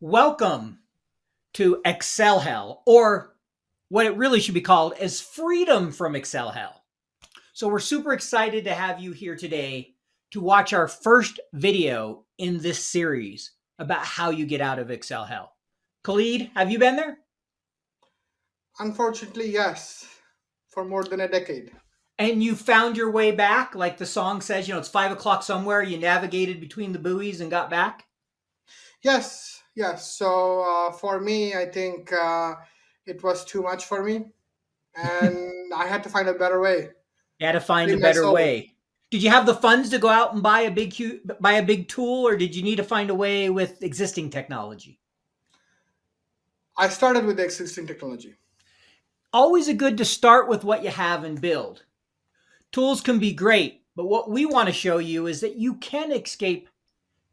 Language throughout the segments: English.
Welcome to Excel Hell, or what it really should be called is Freedom from Excel Hell. So we're super excited to have you here today to watch our first video in this series about how you get out of Excel Hell. Khaled, have you been there? Unfortunately, yes, for more than a decade. And you found your way back, like the song says, it's 5 o'clock somewhere, you navigated between the buoys and got back? Yes, yes. So for me, I think it was too much for me, and I had to find a better way. You had to find Free a my better soul. way. Did you have the funds to go out and buy a big tool, or did you need to find a way with existing technology? I started with the existing technology. Always a good to start with what you have and build. Tools can be great, but what we want to show you is that you can escape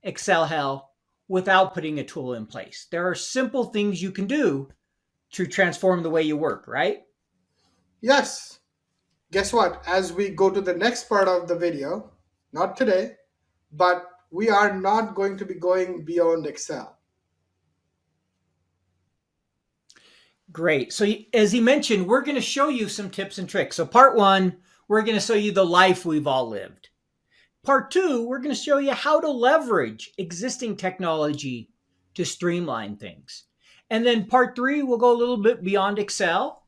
Excel hell without putting a tool in place. There are simple things you can do to transform the way you work, right? Yes. Guess what? As we go to the next part of the video, not today, but we are not going to be going beyond Excel. Great. So as he mentioned, we're going to show you some tips and tricks. So part one, we're going to show you the life we've all lived. Part two, we're going to show you how to leverage existing technology to streamline things. And then part three, we'll go a little bit beyond Excel,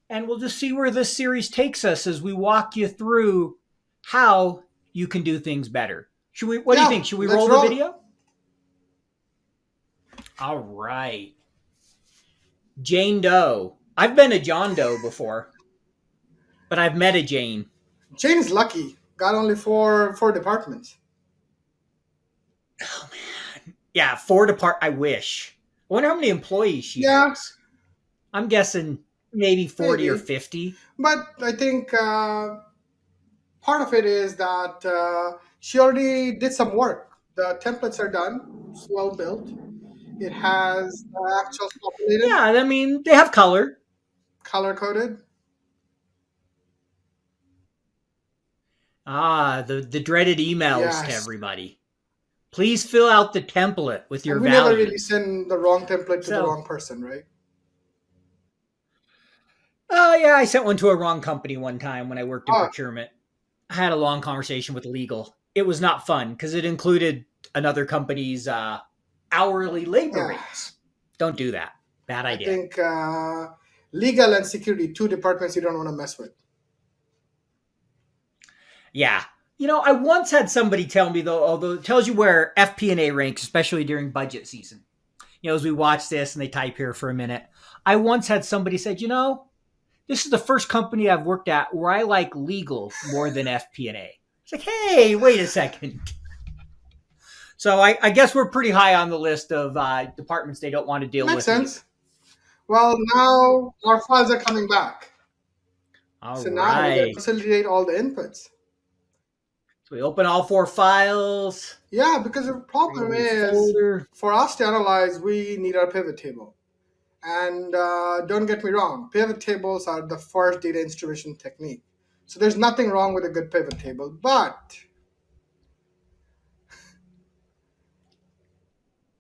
and we'll just see where this series takes us as we walk you through how you can do things better. What do you Yeah, think? Should we let's roll the roll. video? All right. Jane Doe. I've been a John Doe before, but I've met a Jane. Jane is lucky. Got only four departments. Oh man. Yeah, I wish. I wonder how many employees she Yeah, has. I'm guessing maybe 40 or maybe. 50. But I think part of it is that she already did some work. The templates are done, it's well built. It has the actuals populated, Yeah, I mean, they have color. color coded. The dreaded emails to Yes. everybody. Please fill out the template with your And we never really values. send the wrong template to the So, wrong person, right? oh yeah, I sent one to a wrong company one time when I worked in Oh, procurement. I had a long conversation with legal. It was not fun because it included another company's hourly labor yeah. rates. Don't do that. Bad I idea. think legal and security, two departments you don't want to mess with. Yeah. I once had somebody tell me though, although it tells you where FP&A ranks, especially during budget season. As we watch this and they type here for a minute, I once had somebody said, this is the first company I've worked at where I like legal more than FP&A. It's like, hey, wait a second. So I guess we're pretty high on the list of departments they don't want to deal Makes with either. sense. Well, now our files are coming back. All So now we got to right. consolidate all the inputs. So we open all four files, Yeah, because the create a problem new is folder. for us to analyze, we need our pivot table. And don't get me wrong, pivot tables are the first data instrumentation technique. So there's nothing wrong with a good pivot table, but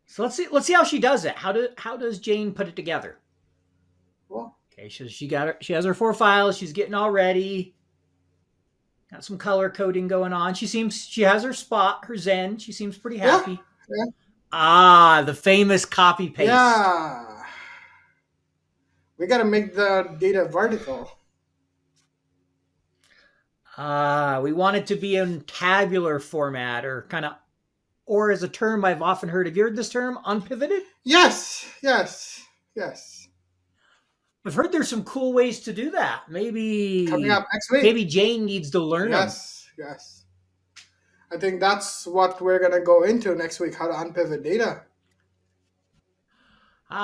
So let's see how she does it. How does Jane put it together? well, Okay, so she has her four files. She's getting all ready. Got some color coding going on. She has her spot, her zen. She seems pretty yeah, happy. yeah, The famous copy paste. yeah. We got to make the data vertical. We want it to be in tabular format or as a term I've often heard. Have you heard this term, unpivoted? Yes, yes, yes. I've heard there's some cool ways to do that. Coming Maybe up next week. maybe Jane needs to learn them. Yes, yes. I think that's what we're going to go into next week, how to unpivot data.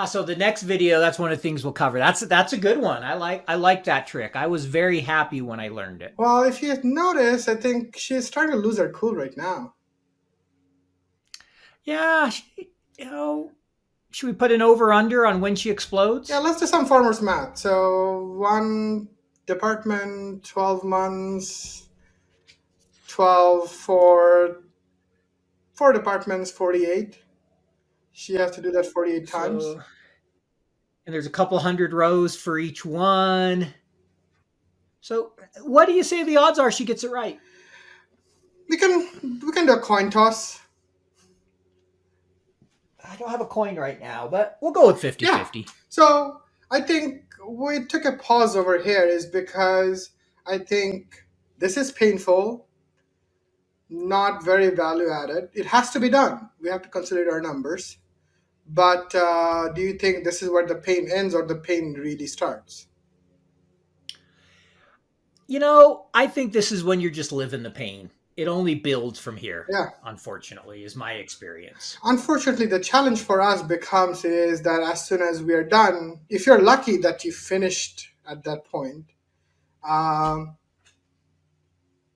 So the next video, that's one of the things we'll cover. That's a good one. I like that trick. I was very happy when I learned it. Well, if you notice, I think she's starting to lose her cool right now. Yeah, you know, should we put an over under on when she explodes? Yeah, let's do some farmers math. So one department, 12 months, 12 for four departments, 48. She has to do that 48 times. So, and there's a couple hundred rows for each one. So, what do you say the odds are she gets it right? We can do a coin toss. I don't have a coin right now, but we'll go with Yeah. 50-50. So I think we took a pause over here is because I think this is painful, not very value added. It has to be done. We have to consider our numbers. But do you think this is where the pain ends or the pain really starts? I think this is when you're just living the pain. It only builds from here, Yeah. unfortunately, is my experience. Unfortunately, the challenge for us becomes is that as soon as we are done, if you're lucky that you finished at that point, um,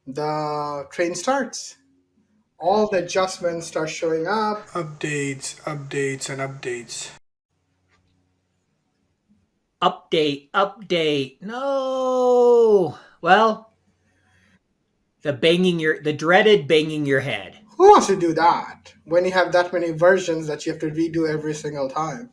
the train starts. All the adjustments start showing up. Updates, updates, and updates. Update, update. No. Well, the dreaded banging your head. Who wants to do that when you have that many versions that you have to redo every single time?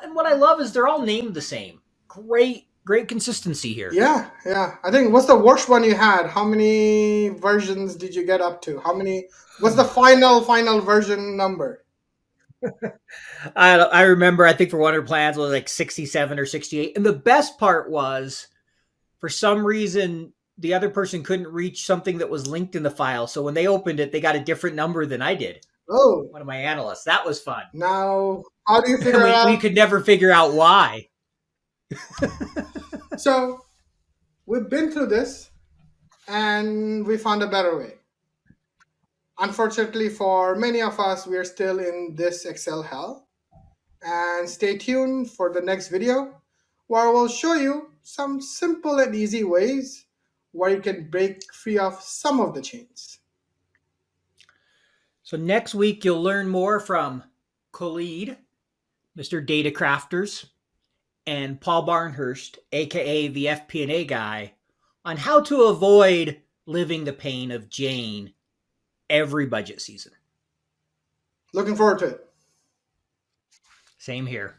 And what I love is they're all named the same. Great consistency here. Yeah, yeah. I think what's the worst one you had? How many versions did you get up to? How many? What's the final version number? I remember, I think for one of her plans was like 67 or 68. And the best part was, for some reason, the other person couldn't reach something that was linked in the file. So when they opened it, they got a different number than I did. Oh, One of my analysts. That was fun. now how do you And figure we out? could never figure out why. So we've been through this and we found a better way. Unfortunately, for many of us, we are still in this Excel hell. And stay tuned for the next video where we'll show you some simple and easy ways where you can break free of some of the chains. So next week, you'll learn more from Khaled, Mr. Data Crafters, and Paul Barnhurst, aka the FP&A guy, on how to avoid living the pain of Jane every budget season. Looking forward to it. Same here.